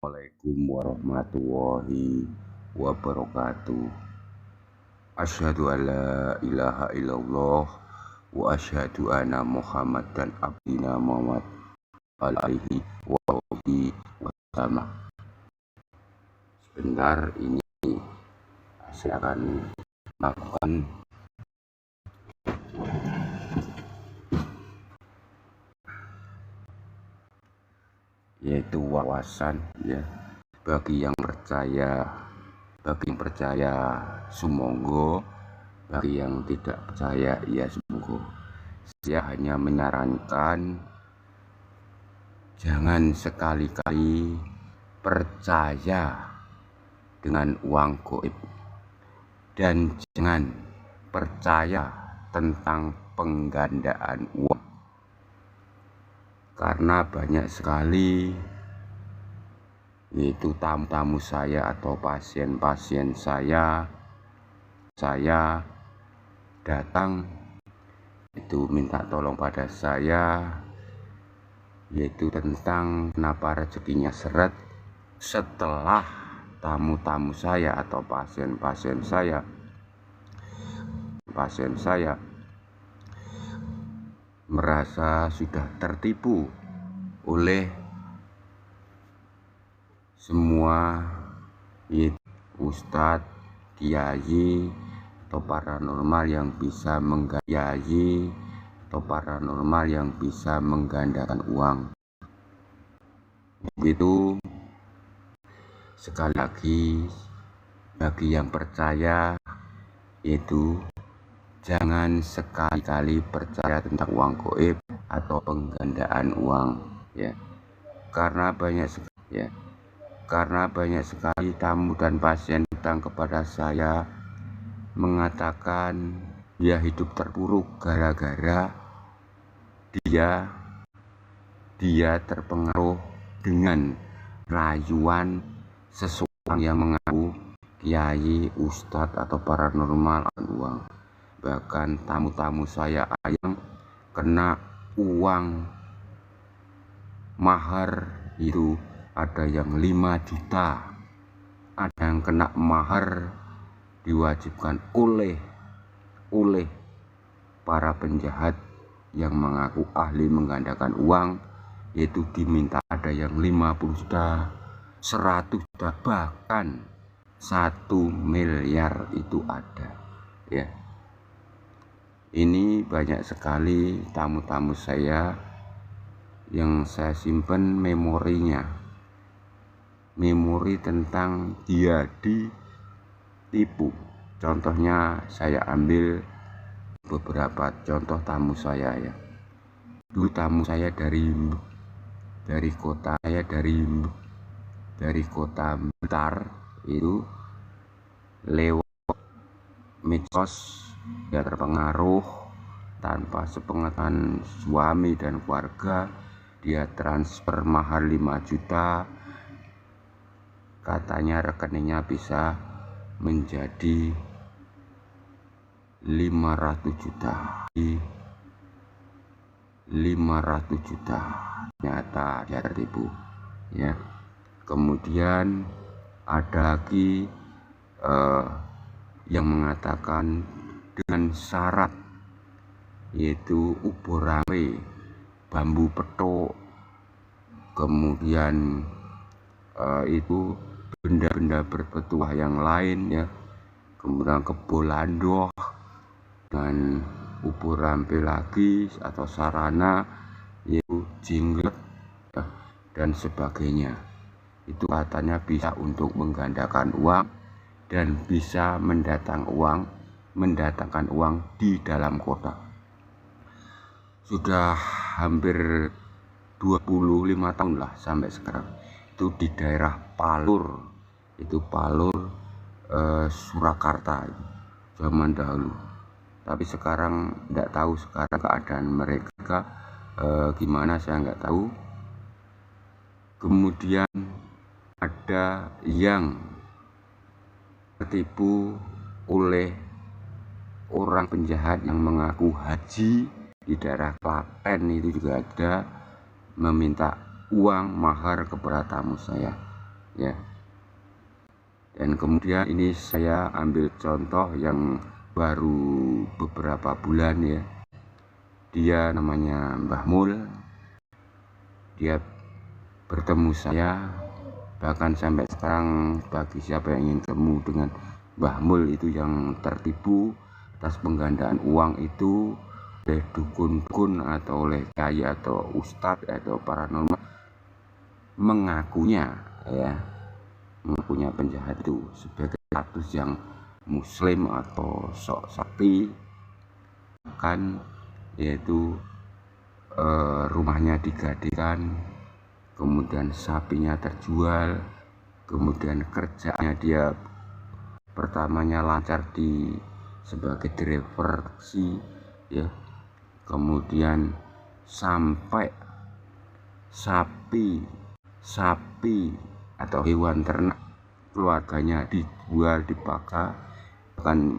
Assalamualaikum warahmatullahi wabarakatuh. Asyhadu an la ilaha illallah wa asyhadu anna Muhammadan abdina Muhammad alaihi wa alihi wasallam. Sebentar ini saya akan melakukan yaitu wawasan ya bagi yang percaya sumonggo, bagi yang tidak percaya ya sumonggo. Saya hanya menyarankan jangan sekali-kali percaya dengan uang gaib dan jangan percaya tentang penggandaan uang, karena banyak sekali yaitu tamu-tamu saya atau pasien-pasien saya datang itu minta tolong pada saya, yaitu tentang kenapa rezekinya seret setelah tamu-tamu saya atau pasien saya merasa sudah tertipu oleh semua ustadz, kiai atau paranormal yang bisa menggandakan uang. Begitu, sekali lagi bagi yang percaya itu jangan sekali-kali percaya tentang uang gaib atau penggandaan uang ya, karena banyak sekali tamu dan pasien datang kepada saya mengatakan dia hidup terpuruk gara-gara dia terpengaruh dengan rayuan seseorang yang mengaku kiai, ustadz atau paranormal uang. Bahkan tamu-tamu saya yang kena uang mahar itu ada yang 5 juta, ada yang kena mahar diwajibkan oleh para penjahat yang mengaku ahli menggandakan uang, yaitu diminta ada yang 50 juta, 100 juta, bahkan 1 miliar itu ada ya. Ini banyak sekali tamu-tamu saya yang saya simpen memori tentang dia ditipu. Contohnya saya ambil beberapa contoh tamu saya ya. Dulu tamu saya dari kota Blitar itu lewat medsos dia terpengaruh tanpa sepengetahuan suami dan keluarga, dia transfer mahar 5 juta, katanya rekeningnya bisa menjadi 500 juta, ternyata dia tertipu ya. Kemudian ada lagi yang mengatakan dengan syarat yaitu ubur rampe, bambu petok, kemudian itu benda-benda berpetuah yang lain ya, kemudian kebolandoh dan ubur rampe lagi atau sarana yaitu jinglet ya, dan sebagainya. Itu katanya bisa untuk menggandakan uang dan bisa mendatangkan uang di dalam kota. Sudah hampir 25 tahun lah sampai sekarang. Itu di daerah Palur, Surakarta zaman dahulu. Tapi sekarang tidak tahu sekarang keadaan mereka gimana, saya nggak tahu. Kemudian ada yang tertipu oleh orang penjahat yang mengaku haji di daerah Klaten, itu juga ada meminta uang mahar kepada tamu saya. ya. Dan kemudian ini saya ambil contoh yang baru beberapa bulan ya. Dia namanya Mbah Mul. Dia bertemu saya, bahkan sampai sekarang bagi siapa yang ingin ketemu dengan Mbah Mul itu yang tertipu atas penggandaan uang itu oleh dukun-dukun atau oleh kiai atau ustadz atau paranormal, mengakunya penjahat itu sebagai status yang muslim atau sok sakti, kan yaitu rumahnya digadekan, kemudian sapinya terjual, kemudian kerjanya dia pertamanya lancar sebagai driver taksi ya, kemudian sampai sapi atau hewan ternak keluarganya dijual, dipaksa, bahkan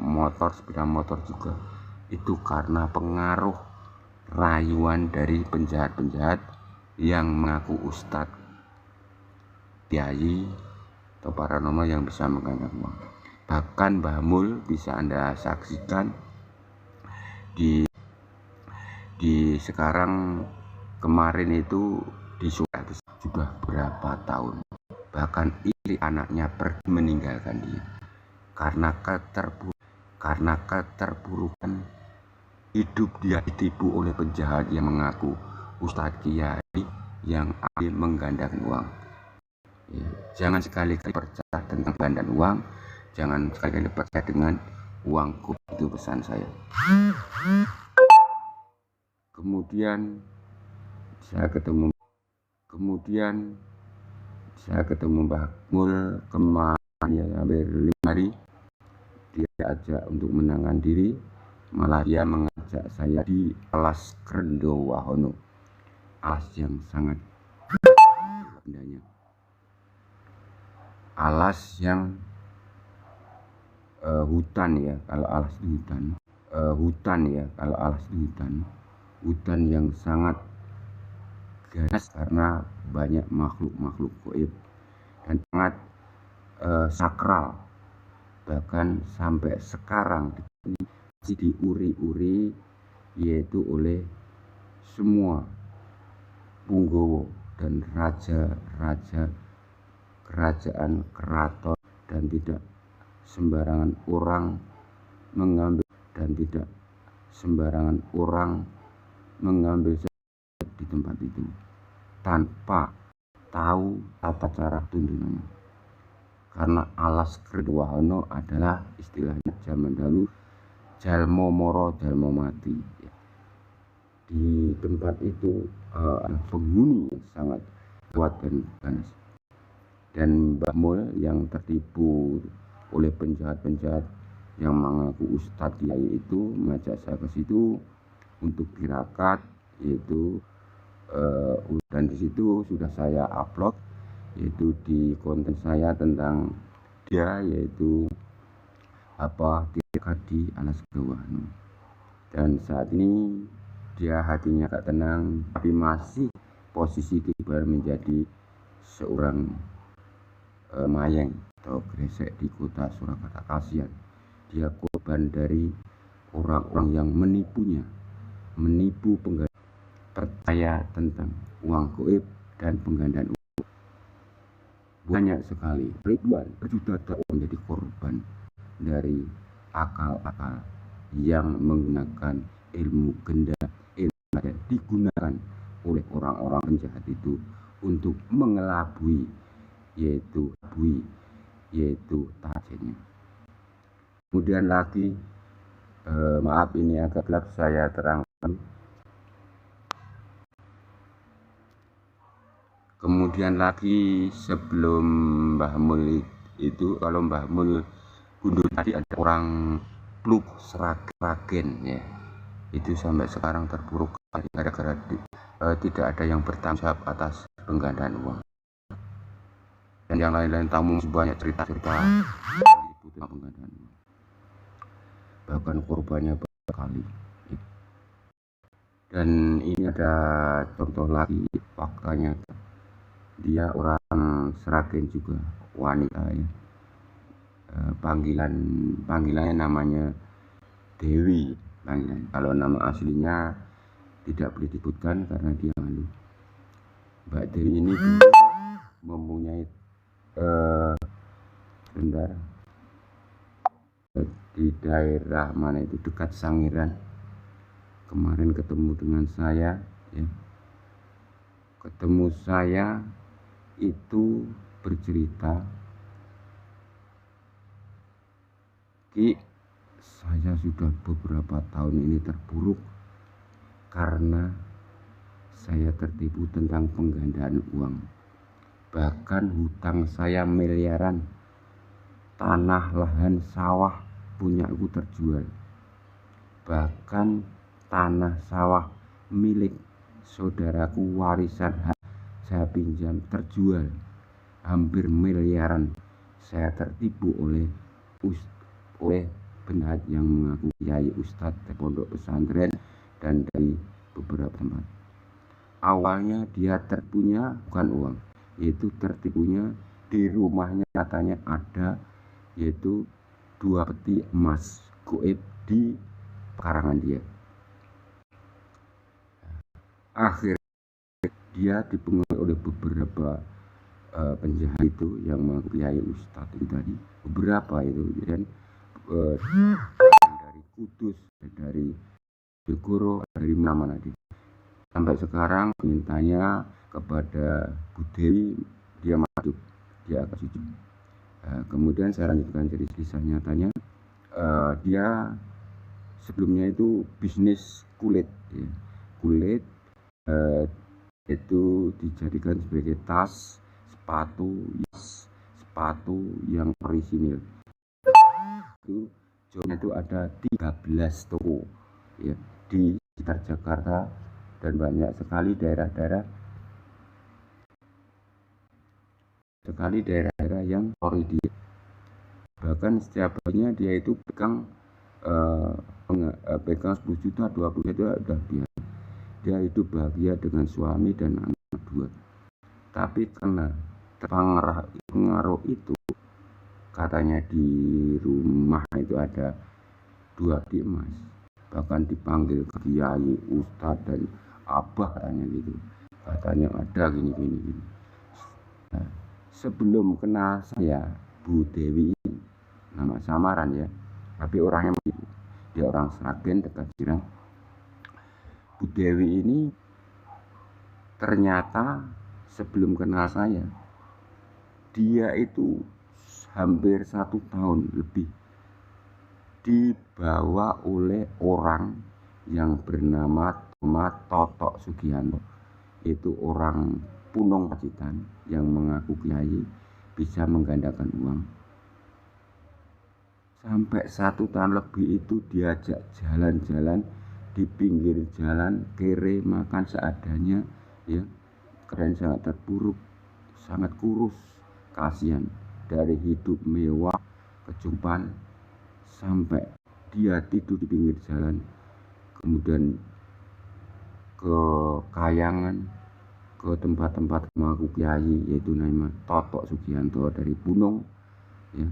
sepeda motor juga, itu karena pengaruh rayuan dari penjahat-penjahat yang mengaku ustadz, kiai atau paranormal yang bisa menggandakan uang. Bahkan Mbah Mul bisa Anda saksikan di sekarang, kemarin itu di Sulawesi sudah berapa tahun, bahkan istri anaknya pergi meninggalkan dia karena keterpurukan hidup. Dia ditipu oleh penjahat yang mengaku ustadz kiai yang ahli menggandakan uang. Jangan sekali-kali percaya tentang penggandaan uang, jangan sekali-kali percaya dengan uangku, itu pesan saya. Kemudian saya ketemu Mbah Mul kemarin ya, hampir 5 hari. Dia ajak untuk menangkan diri, malah dia mengajak saya di alas Krendo Wahono, alas yang sangat indahnya, alas yang hutan ya kalau alas di hutan, hutan ya kalau alas di hutan, hutan yang sangat ganas karena banyak makhluk-makhluk gaib dan sangat sakral. Bahkan sampai sekarang masih diuri-uri, yaitu oleh semua punggawa dan raja-raja kerajaan keraton, dan tidak sembarangan orang mengambil di tempat itu tanpa tahu tata cara tuntunannya. Karena alas Krendo Wahono adalah istilahnya zaman dahulu jalmo moro jalmo mati. Di tempat itu penghuni yang sangat kuat dan ganas. Dan Mbah Mul yang tertipu oleh penjahat-penjahat yang mengaku ustadz kiai itu mengajak saya ke situ untuk tirakat, yaitu dan di situ sudah saya upload yaitu di konten saya tentang dia, yaitu tirakat di alas Krendo Wahono. Dan saat ini dia hatinya tak tenang, tapi masih posisi kibar menjadi seorang mayeng atau gresek di kota Surakarta. Kasihan, dia korban dari orang-orang yang menipu penggandaan, percaya tentang uang gaib dan penggandaan uang. Banyak sekali, ribuan, berjuta orang menjadi korban dari akal-akal yang menggunakan ilmu ganda, ilmu yang digunakan oleh orang-orang penjahat itu untuk mengelabui, yaitu targetnya. Kemudian lagi, maaf ini agak gelap saya terangkan. Kemudian lagi sebelum Mbah Mul itu, kalau Mbah Mul gundul tadi ada orang Pluk Sragen ya, itu sampai sekarang terpuruk gara-gara tidak ada yang bertanggung jawab atas penggandaan uang. Dan yang lain-lain tamu banyak cerita-cerita penggandaan uang, bahkan korbannya berkali. Dan ini ada contoh lagi faktanya. Dia orang Sragen juga, wanita ya. Panggilannya namanya Dewi. Kalau nama aslinya tidak boleh disebutkan karena dia malu. Mbak Dewi ini mempunyai sebentar di daerah mana itu, dekat Sangiran. Kemarin ketemu dengan saya ya. Ketemu saya itu bercerita, Ki, saya sudah beberapa tahun ini terpuruk karena saya tertipu tentang penggandaan uang. Bahkan hutang saya miliaran, tanah, lahan, sawah punyaku terjual. Bahkan tanah sawah milik saudaraku warisan saya pinjam terjual hampir miliaran. Saya tertipu oleh penjahat yang mengaku kiai ustadz di pondok pesantren dan dari beberapa tempat. Awalnya dia terpunya bukan uang, yaitu tertipunya di rumahnya katanya ada yaitu 2 peti emas goib di pekarangan dia. Akhirnya dia dipengaruhi oleh beberapa penjahat itu yang mengaku kiai ustadz itu tadi, beberapa itu dan dari Kudus, dari Jogoro, dari mana-mana dia. Sampai sekarang mintanya kepada Bu Dewi, dia masuk, dia akan sujud. Kemudian saya lanjutkan dari kisah nyatanya. Dia sebelumnya itu bisnis kulit ya. Kulit itu dijadikan sebagai tas, sepatu yang orisinil. Itu jumlahnya itu ada 13 toko ya, di sekitar Jakarta dan banyak sekali daerah-daerah yang ori dia. Bahkan setiap harinya dia itu pegang 10 juta, 20 juta udah dia hidup bahagia dengan suami dan anak 2. Tapi karena terpengaruh itu, katanya di rumah itu ada 2 peti emas, bahkan dipanggil kiai, ustadz dan abah katanya gitu. Katanya ada gini. Nah, sebelum kenal saya, Bu Dewi, nama samaran ya, tapi orangnya dia orang Sragen dekat Jirang. Bu Dewi ini ternyata sebelum kenal saya, dia itu hampir 1 tahun lebih dibawa oleh orang yang bernama Totok Sugianto. Itu orang Punong Pacitan yang mengaku kiai, bisa menggandakan uang. Sampai 1 tahun lebih itu diajak jalan-jalan di pinggir jalan, kere, makan seadanya ya. Keren, sangat terpuruk, sangat kurus, kasihan. Dari hidup mewah, kecupan, sampai dia tidur di pinggir jalan. Kemudian ke Kayangan, ke tempat-tempat mengaku kiai, yaitu nama Totok Sugianto dari Punong ya.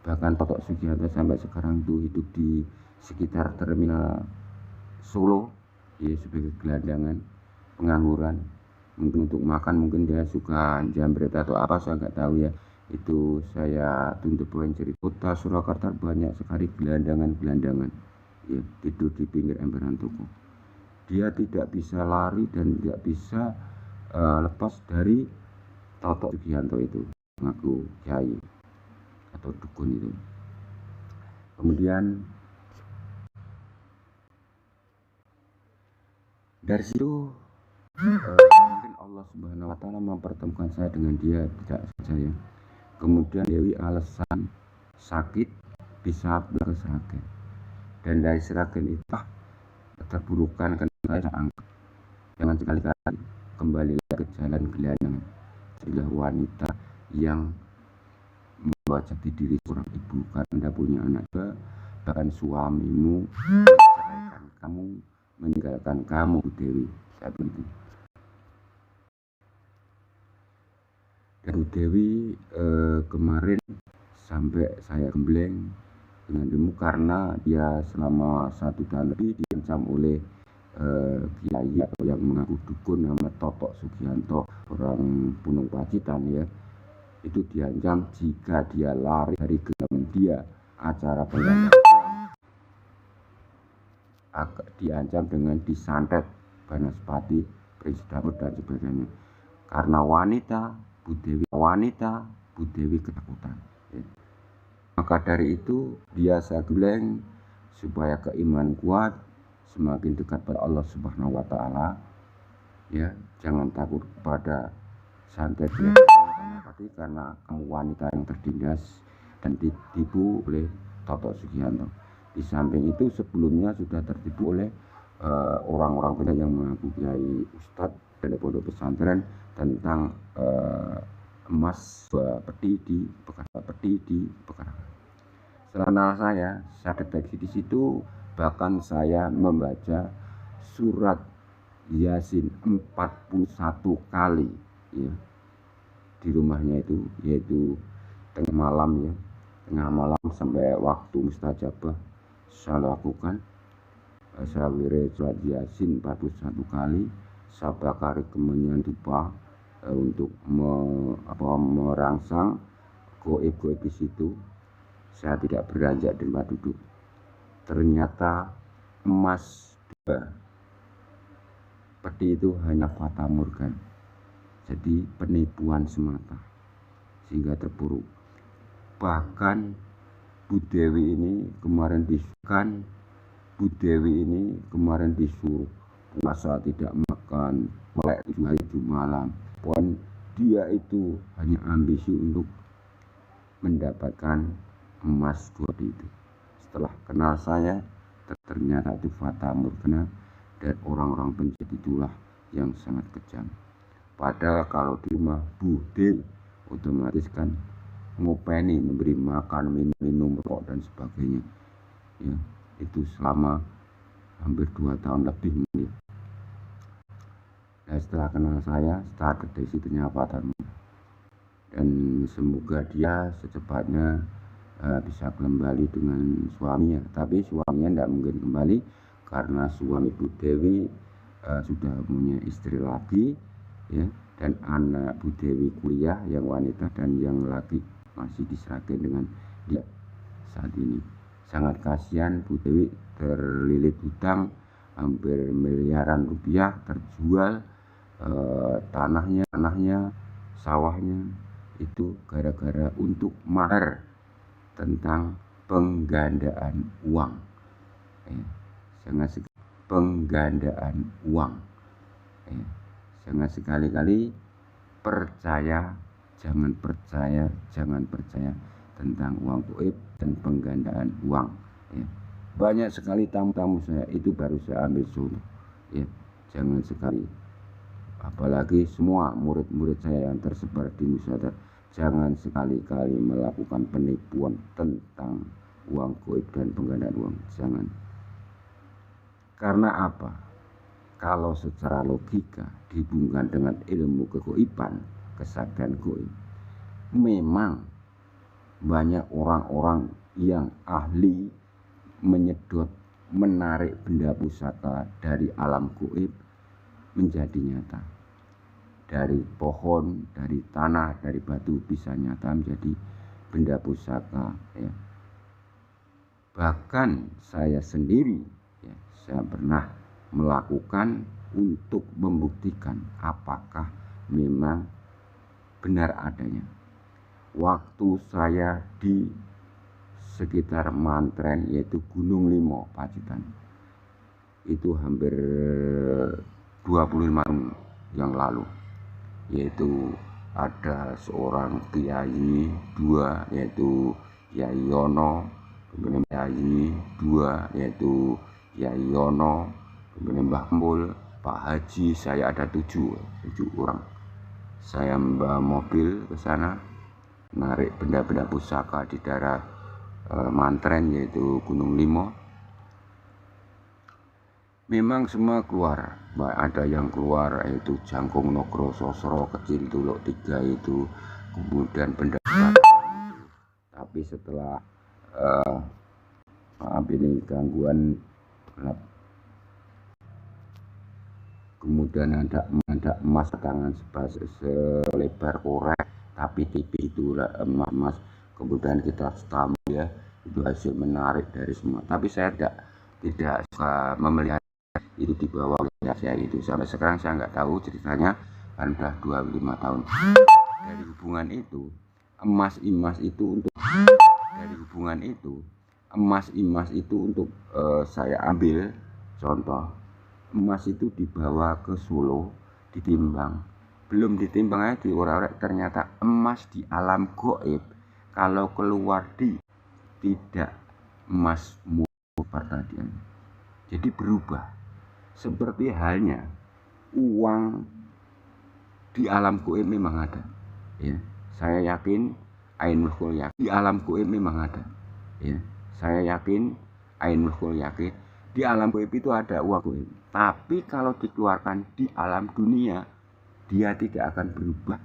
Bahkan Totok Sugianto sampai sekarang tuh hidup di sekitar terminal Solo ya, sebagai gelandangan, pengangguran. Mungkin untuk makan mungkin dia suka jambret atau apa, saya nggak tahu ya. Itu saya tuntut poin cerita. Kota Surakarta banyak sekali gelandangan ya, tidur di pinggir emperan toko. Dia tidak bisa lari dan tidak bisa lepas dari Totok Sugianto itu, mengaku kiai atau dukun itu. Kemudian dari situ mungkin Allah Subhanahu wa Ta'ala mempertemukan saya dengan dia, tidak saja ya. Kemudian Dewi alasan sakit bisa ke Sragen, dan dari Sragen itu terburukan karena saya angkat. Jangan sekali-kali kembali ke jalan gelandangan. Adalah wanita yang membawa jati diri seorang ibu karena punya anak juga. Bahkan suamimu menceraikan kamu, meninggalkan kamu, Dewi, saat itu. Dan Bu Dewi kemarin sampai saya gembleng dengan ilmu karena dia selama 1 tahun lebih diancam oleh kiai atau yang mengaku dukun nama Totok Sugianto, orang Gunung Pacitan ya. Itu diancam jika dia lari dari gelam dia acara penggandaan diancam dengan disantet Banaspati, Prinsip dan sebagainya. Karena wanita Bu Dewi ketakutan ya. Maka dari itu dia saya geleng supaya keimanan kuat, semakin dekat pada Allah Subhanahu wa taala ya. Jangan takut pada santet ya, karena kamu wanita yang tertindas dan ditipu oleh Toto Sugianto. Di samping itu sebelumnya sudah tertipu oleh orang-orang beda yang mengaku kiai ustadz dari pondok pesantren tentang emas peti di Pekalongan. Setelah saya deteksi di situ, bahkan saya membaca surat Yasin 41 kali ya di rumahnya itu, yaitu tengah malam sampai waktu mustajabah saya lakukan. Saya wirid surat Yasin 41 kali, saya bakar kemenyan dupa untuk merangsang goib di situ. Saya tidak beranjak di tempat duduk. Ternyata emas peti itu hanya fata morgan, jadi penipuan semata sehingga terpuruk. Bahkan Bu Dewi ini kemarin disuruh puasa tidak makan melek 7 hari 7 malam. Pokoknya dia itu hanya ambisi untuk mendapatkan emas 2 itu. Setelah kenal saya, ternyata itu fata morgana dan orang-orang penjahat itulah yang sangat kejam. Padahal kalau di rumah Bu Dewi otomatis kan ngopeni, memberi makan, minum, rokok dan sebagainya ya. Itu selama hampir 2 tahun lebih. Nah, setelah kenal saya, setelah deteksi ternyata dan semoga dia secepatnya bisa kembali dengan suaminya. Tapi suaminya tidak mungkin kembali karena suami Bu Dewi sudah punya istri lagi ya, dan anak Bu Dewi kuliah yang wanita dan yang laki masih diserahkan dengan dia saat ini. Sangat kasihan Bu Dewi terlilit hutang hampir miliaran rupiah, terjual tanahnya, sawahnya itu gara-gara untuk mahar tentang penggandaan uang ya. Jangan sekali-kali jangan percaya tentang uang goib dan penggandaan uang ya. Banyak sekali tamu-tamu saya itu baru saya ambil contoh ya. Jangan sekali, apalagi semua murid-murid saya yang tersebar di Nusantara, jangan sekali-kali melakukan penipuan tentang uang goib dan penggandaan uang. Jangan. Karena apa? Kalau secara logika dihubungkan dengan ilmu kegoiban, kesaktian goib, memang banyak orang-orang yang ahli menyedot, menarik benda pusaka dari alam goib menjadi nyata. Dari pohon, dari tanah, dari batu bisa nyata menjadi benda pusaka ya. Bahkan saya sendiri ya, saya pernah melakukan untuk membuktikan apakah memang benar adanya. Waktu saya di sekitar Mantren, yaitu Gunung Limo, Pacitan, itu hampir 25 tahun yang lalu, yaitu ada seorang kiai 2 yaitu Kiai Yono, kemudian kiai 2 yaitu Kiai Yono, kemudian Mbah Kempul, Pak Haji, saya ada 7 orang. Saya membawa mobil ke sana, narik benda-benda pusaka di daerah Mantren, yaitu Gunung Limo. Memang semua keluar, ada yang keluar yaitu Jangkung Nogro Sosro kecil Tuluk 3 itu, kemudian pendapat. Tapi setelah maaf ini gangguan gelap, kemudian ada emas tangan selebar korek tapi tipis itu emas, kemudian kita stamp ya, itu hasil menarik dari semua. Tapi saya tidak suka memelihara itu di bawah saya itu, sampai sekarang saya nggak tahu ceritanya, kan udah 25 tahun dari hubungan itu. Emas itu untuk dari hubungan itu, emas itu untuk saya ambil contoh. Emas itu dibawa ke Solo, ditimbang, belum ditimbang aja orang-orang, ternyata emas di alam goib kalau keluar tidak emas murni tadian. Jadi berubah, seperti halnya uang di alam goib memang ada ya. Saya yakin Ainul Kul yakin di alam goib memang ada ya. Saya yakin Ainul Kul yakin di alam goib itu ada uang goib. Tapi kalau dikeluarkan di alam dunia, dia tidak akan berubah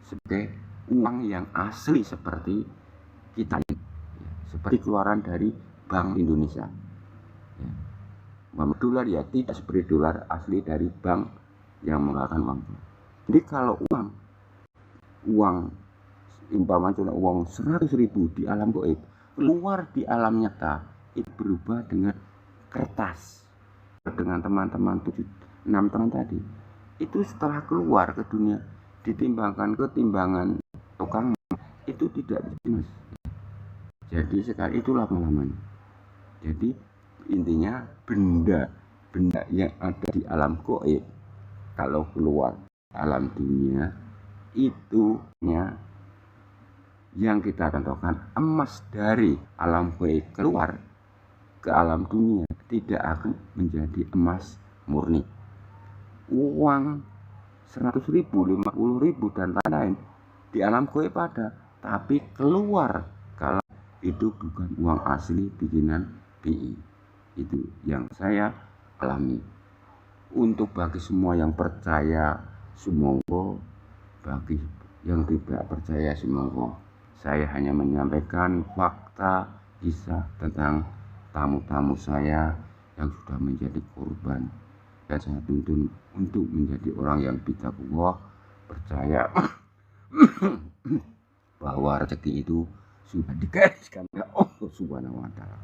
sebagai uang yang asli seperti kita ini, seperti keluaran dari Bank Indonesia ya. Dolar ya tidak seperti dolar asli dari bank yang mengeluarkan uang. Jadi kalau uang umpamanya uang 100.000 di alam goib, keluar di alam nyata itu berubah dengan kertas. Dengan teman-teman 6 tahun tadi itu, setelah keluar ke dunia ditimbangkan ke timbangan tukang itu tidak bisa. Jadi sekali itulah pengalamannya. Jadi intinya benda yang ada di alam goib kalau keluar alam dunia itu yang kita contohkan, emas dari alam goib keluar ke alam dunia tidak akan menjadi emas murni. Uang 100.000, 50.000 dan lain-lain di alam goib ada, tapi keluar kalau itu bukan uang asli bikinan BI. Itu yang saya alami. Untuk bagi semua yang percaya semoga, bagi yang tidak percaya semoga. Saya hanya menyampaikan fakta kisah tentang tamu-tamu saya yang sudah menjadi korban, dan saya tuntun untuk menjadi orang yang bijaksana, percaya bahwa rezeki itu sudah digariskan oleh Allah Subhanahu wa Ta'ala.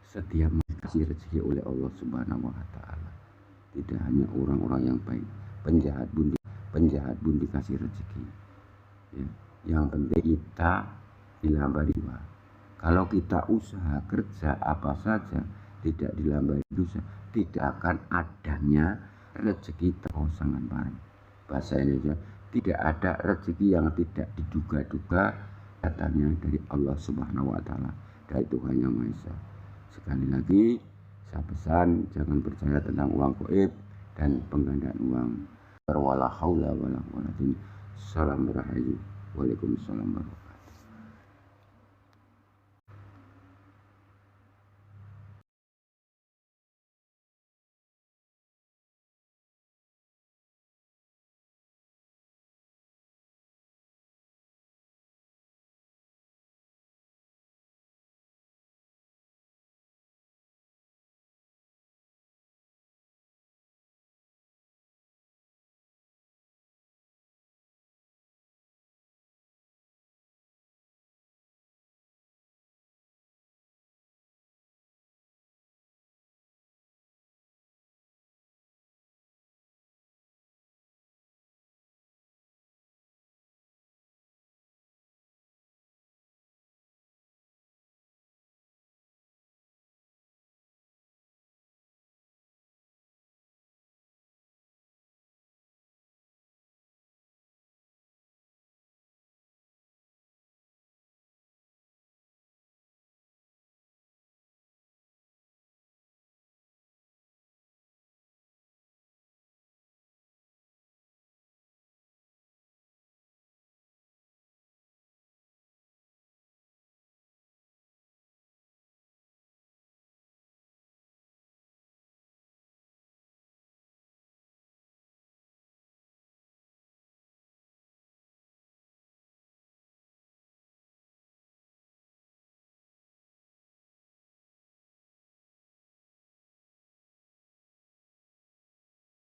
Setiap dikasih rezeki oleh Allah Subhanahu wa Ta'ala, tidak hanya orang-orang yang baik, penjahat pun dikasih rezeki ya. Yang penting kita dilambari dua. Kalau kita usaha kerja apa saja tidak dilambari dosa, tidak akan adanya rezeki terkosongan barang. Bahasa Indonesia, tidak ada rezeki yang tidak diduga-duga datangnya dari Allah Subhanahu wa Ta'ala, dari Tuhan Yang Maha Esa. Sekali lagi saya pesan, jangan percaya tentang uang goib dan penggandaan uang. Wala haula wala quwwata illa billah. Salam rahayu. Waalaikumsalam warahmatullahi wabarakatuh.